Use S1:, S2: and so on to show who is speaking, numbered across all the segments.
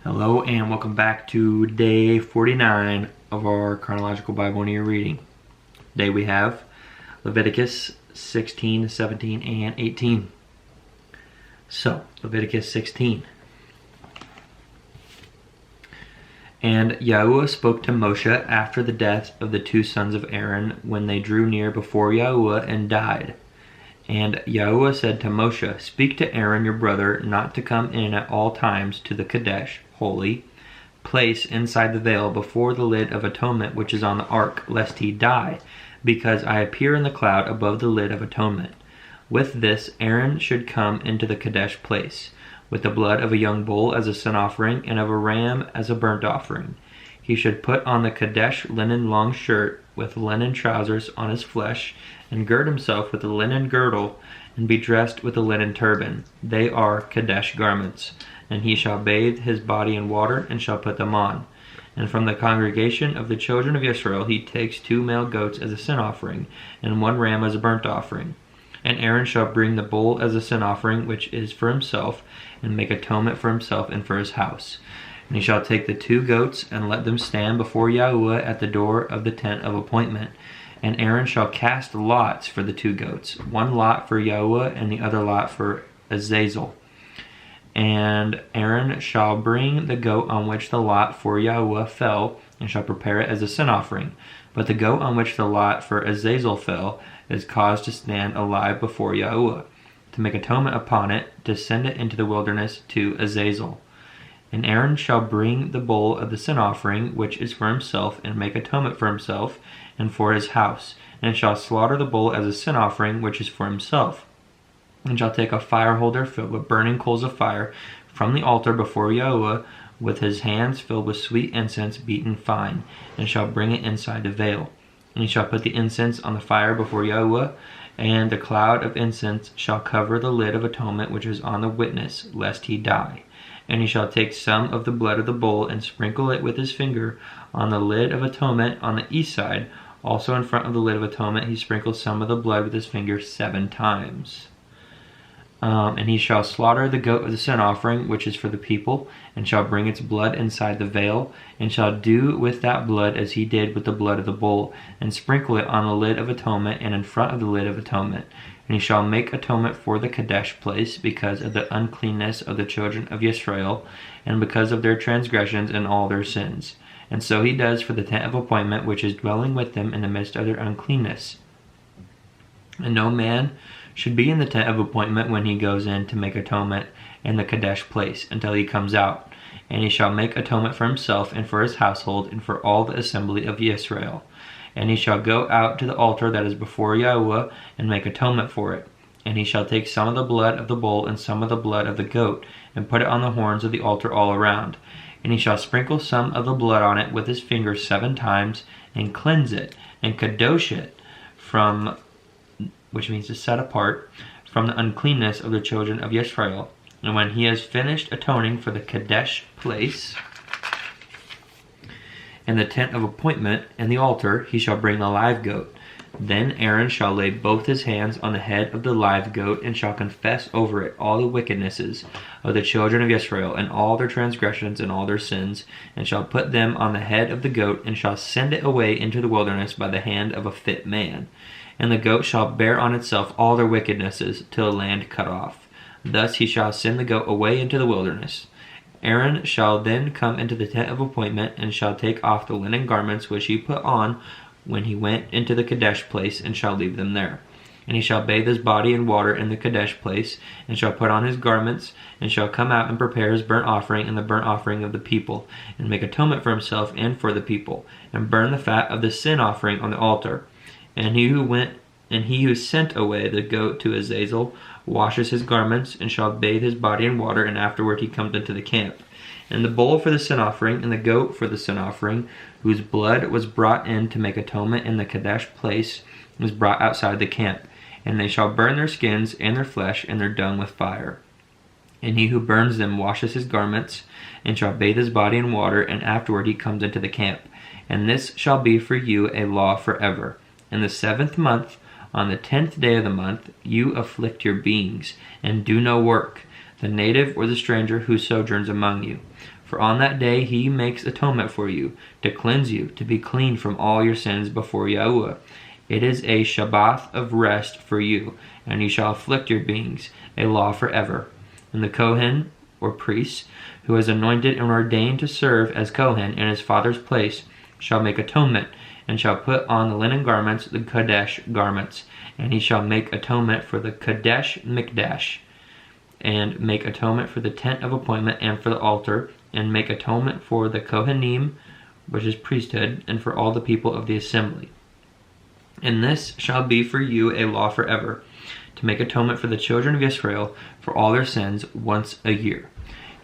S1: Hello and welcome back to day 49 of our Chronological Bible Year reading. Today we have Leviticus 16, 17, and 18. So, Leviticus 16. And Yahuwah spoke to Moshe after the death of the two sons of Aaron when they drew near before Yahuwah and died. And Yahuwah said to Moshe, "Speak to Aaron your brother not to come in at all times to the Kadesh, holy place inside the veil before the lid of atonement which is on the ark, lest he die, because I appear in the cloud above the lid of atonement. With this Aaron should come into the Kadesh place, with the blood of a young bull as a sin offering and of a ram as a burnt offering. He should put on the Kadesh linen long shirt with linen trousers on his flesh, and gird himself with a linen girdle, and be dressed with a linen turban. They are Kadesh garments. And he shall bathe his body in water, and shall put them on. And from the congregation of the children of Israel he takes 2 male goats as a sin offering, and 1 ram as a burnt offering. And Aaron shall bring the bull as a sin offering, which is for himself, and make atonement for himself and for his house. And he shall take the 2 goats, and let them stand before Yahuwah at the door of the tent of appointment. And Aaron shall cast lots for the 2 goats, 1 lot for Yahuwah, and the other lot for Azazel. And Aaron shall bring the goat on which the lot for Yahuwah fell, and shall prepare it as a sin offering. But the goat on which the lot for Azazel fell is caused to stand alive before Yahuwah, to make atonement upon it, to send it into the wilderness to Azazel. And Aaron shall bring the bull of the sin offering, which is for himself, and make atonement for himself and for his house, and shall slaughter the bull as a sin offering, which is for himself. And shall take a fire holder filled with burning coals of fire from the altar before Yahuwah, with his hands filled with sweet incense beaten fine, and shall bring it inside the veil. And he shall put the incense on the fire before Yahuwah, and the cloud of incense shall cover the lid of atonement which is on the witness, lest he die. And he shall take some of the blood of the bull, and sprinkle it with his finger on the lid of atonement on the east side. Also in front of the lid of atonement he sprinkles some of the blood with his finger 7 times. And he shall slaughter the goat of the sin offering, which is for the people, and shall bring its blood inside the veil, and shall do with that blood as he did with the blood of the bull, and sprinkle it on the lid of atonement and in front of the lid of atonement. And he shall make atonement for the Kadesh place, because of the uncleanness of the children of Israel, and because of their transgressions and all their sins. And so he does for the tent of appointment, which is dwelling with them in the midst of their uncleanness. And no man should be in the tent of appointment when he goes in to make atonement in the Kadesh place, until he comes out. And he shall make atonement for himself and for his household and for all the assembly of Israel. And he shall go out to the altar that is before Yahuwah and make atonement for it. And he shall take some of the blood of the bull and some of the blood of the goat, and put it on the horns of the altar all around. And he shall sprinkle some of the blood on it with his finger 7 times, and cleanse it, and kadosh it from, which means to set apart, from the uncleanness of the children of Israel. And when he has finished atoning for the Kadesh place, and the tent of appointment, and the altar, he shall bring the live goat. Then Aaron shall lay both his hands on the head of the live goat, and shall confess over it all the wickednesses of the children of Israel, and all their transgressions and all their sins, and shall put them on the head of the goat, and shall send it away into the wilderness by the hand of a fit man. And the goat shall bear on itself all their wickednesses, till the land cut off. Thus he shall send the goat away into the wilderness. Aaron shall then come into the tent of appointment, and shall take off the linen garments which he put on when he went into the Kadesh place, and shall leave them there. And he shall bathe his body in water in the Kadesh place, and shall put on his garments, and shall come out and prepare his burnt offering and the burnt offering of the people, and make atonement for himself and for the people, and burn the fat of the sin offering on the altar. And he who sent away the goat to Azazel washes his garments, and shall bathe his body in water, and afterward he comes into the camp. And the bull for the sin offering, and the goat for the sin offering, whose blood was brought in to make atonement in the Kadesh place, was brought outside the camp. And they shall burn their skins and their flesh and their dung with fire. And he who burns them washes his garments, and shall bathe his body in water, and afterward he comes into the camp. And this shall be for you a law forever. In the 7th month, on the 10th day of the month, you afflict your beings, and do no work, the native or the stranger who sojourns among you. For on that day he makes atonement for you, to cleanse you, to be clean from all your sins before Yahuwah. It is a Shabbath of rest for you, and you shall afflict your beings, a law forever. And the Kohen, or priest, who is anointed and ordained to serve as Kohen in his father's place, shall make atonement, and shall put on the linen garments, the Kodesh garments, and he shall make atonement for the Kodesh Mikdash, and make atonement for the tent of appointment and for the altar, and make atonement for the Kohanim, which is priesthood, and for all the people of the assembly. And this shall be for you a law forever, to make atonement for the children of Israel for all their sins once a year.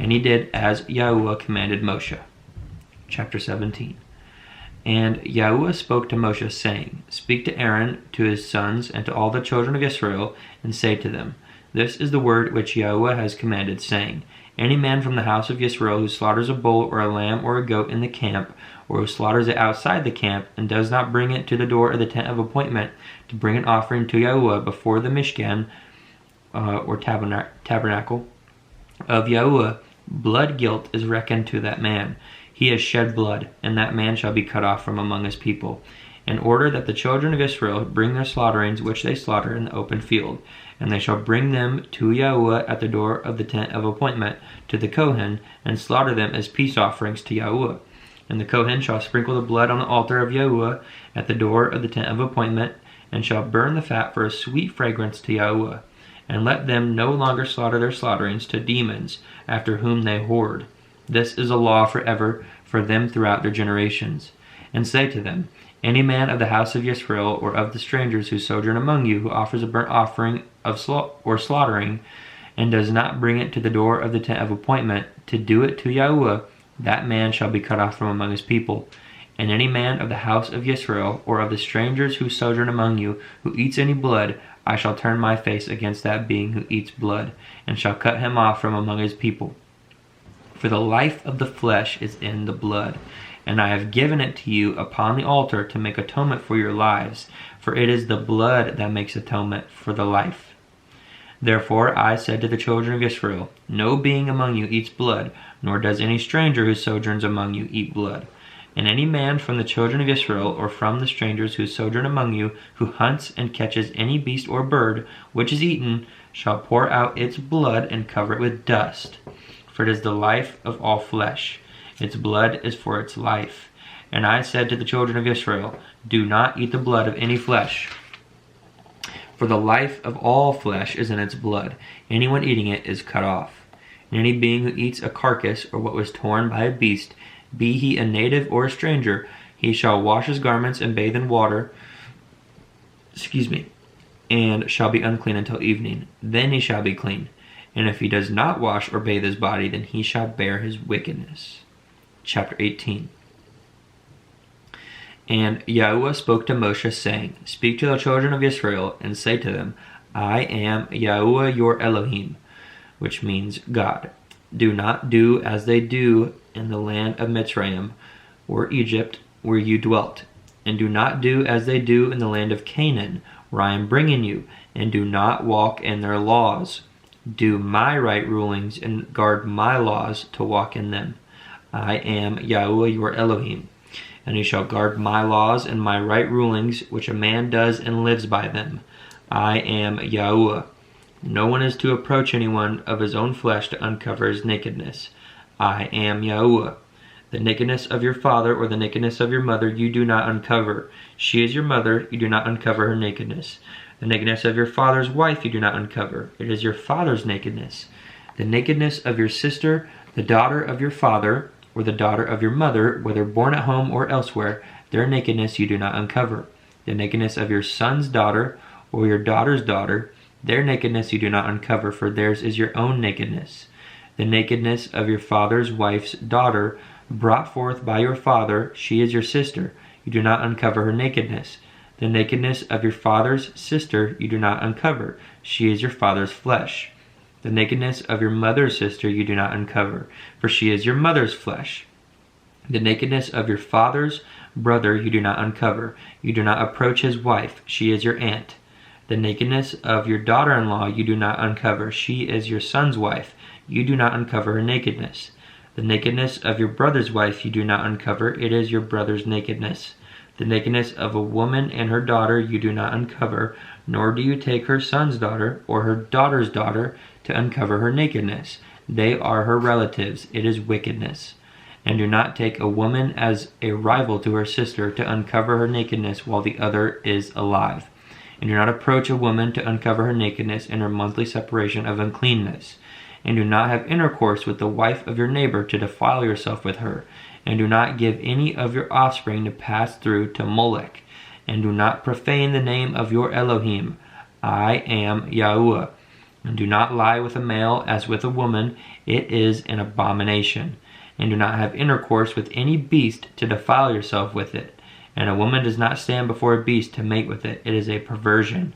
S1: And he did as Yahuwah commanded Moshe. Chapter 17. And Yahuwah spoke to Moshe, saying, Speak to Aaron, to his sons, and to all the children of Israel, and say to them, This is the word which Yahuwah has commanded, saying, Any man from the house of Israel who slaughters a bull or a lamb or a goat in the camp, or who slaughters it outside the camp, and does not bring it to the door of the tent of appointment to bring an offering to Yahuwah before the Mishkan, or tabernacle of Yahuwah, blood guilt is reckoned to that man. He has shed blood, and that man shall be cut off from among his people. In order that the children of Israel bring their slaughterings which they slaughter in the open field, and they shall bring them to Yahuwah at the door of the tent of appointment to the Kohen, and slaughter them as peace offerings to Yahuwah. And the Kohen shall sprinkle the blood on the altar of Yahuwah at the door of the tent of appointment, and shall burn the fat for a sweet fragrance to Yahuwah. And let them no longer slaughter their slaughterings to demons, after whom they whored. This is a law forever for them throughout their generations. And say to them, Any man of the house of Israel, or of the strangers who sojourn among you, who offers a burnt offering or slaughtering, and does not bring it to the door of the tent of appointment, to do it to Yahuwah, that man shall be cut off from among his people. And any man of the house of Israel, or of the strangers who sojourn among you, who eats any blood, I shall turn my face against that being who eats blood, and shall cut him off from among his people. For the life of the flesh is in the blood, and I have given it to you upon the altar to make atonement for your lives, for it is the blood that makes atonement for the life. Therefore I said to the children of Israel, No being among you eats blood, nor does any stranger who sojourns among you eat blood. And any man from the children of Israel, or from the strangers who sojourn among you, who hunts and catches any beast or bird which is eaten, shall pour out its blood and cover it with dust. For it is the life of all flesh. Its blood is for its life. And I said to the children of Israel, Do not eat the blood of any flesh, for the life of all flesh is in its blood. Anyone eating it is cut off. And any being who eats a carcass, or what was torn by a beast, be he a native or a stranger, he shall wash his garments and bathe in water, and shall be unclean until evening. Then he shall be clean. And if he does not wash or bathe his body, then he shall bear his wickedness. Chapter 18. And Yahuwah spoke to Moshe, saying, Speak to the children of Israel, and say to them, I am Yahuwah your Elohim, which means God. Do not do as they do in the land of Mitzrayim, or Egypt, where you dwelt. And do not do as they do in the land of Canaan, where I am bringing you, and do not walk in their laws. Do my right rulings and guard my laws to walk in them. I am Yahuwah your Elohim. And you shall guard my laws and my right rulings, which a man does and lives by them. I am Yahuwah. No one is to approach anyone of his own flesh to uncover his nakedness. I am Yahuwah. The nakedness of your father or the nakedness of your mother you do not uncover. She is your mother, you do not uncover her nakedness. The nakedness of your father's wife you do not uncover. It is your father's nakedness. The nakedness of your sister, the daughter of your father, or the daughter of your mother, whether born at home or elsewhere, their nakedness you do not uncover. The nakedness of your son's daughter, or your daughter's daughter, their nakedness you do not uncover, for theirs is your own nakedness. The nakedness of your father's wife's daughter, brought forth by your father, she is your sister. You do not uncover her nakedness. The nakedness of your father's sister you do not uncover. She is your father's flesh. The nakedness of your mother's sister you do not uncover, for she is your mother's flesh. The nakedness of your father's brother you do not uncover. You do not approach his wife. She is your aunt. The nakedness of your daughter-in-law you do not uncover. She is your son's wife. You do not uncover her nakedness. The nakedness of your brother's wife you do not uncover. It is your brother's nakedness. The nakedness of a woman and her daughter you do not uncover, nor do you take her son's daughter or her daughter's daughter to uncover her nakedness. They are her relatives. It is wickedness. And do not take a woman as a rival to her sister to uncover her nakedness while the other is alive. And do not approach a woman to uncover her nakedness in her monthly separation of uncleanness. And do not have intercourse with the wife of your neighbor to defile yourself with her. And do not give any of your offspring to pass through to Molech. And do not profane the name of your Elohim. I am Yahuwah. And do not lie with a male as with a woman. It is an abomination. And do not have intercourse with any beast to defile yourself with it. And a woman does not stand before a beast to mate with it. It is a perversion.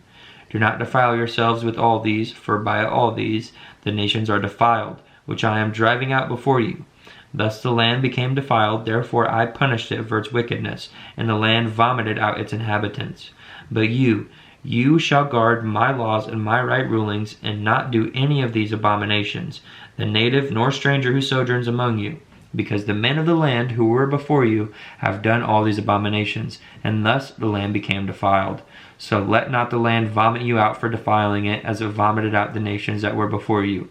S1: Do not defile yourselves with all these, for by all these the nations are defiled, which I am driving out before you. Thus the land became defiled, therefore I punished it for its wickedness, and the land vomited out its inhabitants. But you shall guard my laws and my right rulings, and not do any of these abominations, the native nor stranger who sojourns among you. Because the men of the land who were before you have done all these abominations, and thus the land became defiled. So let not the land vomit you out for defiling it, as it vomited out the nations that were before you.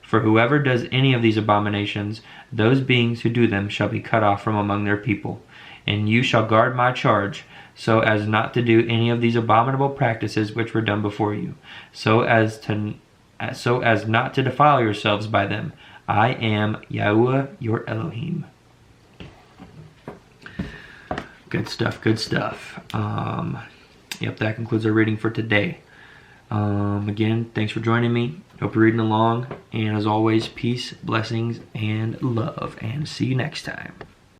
S1: For whoever does any of these abominations, those beings who do them shall be cut off from among their people. And you shall guard my charge, so as not to do any of these abominable practices which were done before you, so as not to defile yourselves by them. I am Yahuwah, your Elohim. Good stuff, good stuff. Yep, that concludes our reading for today. Again, thanks for joining me. Hope you're reading along. And as always, peace, blessings, and love. And see you next time.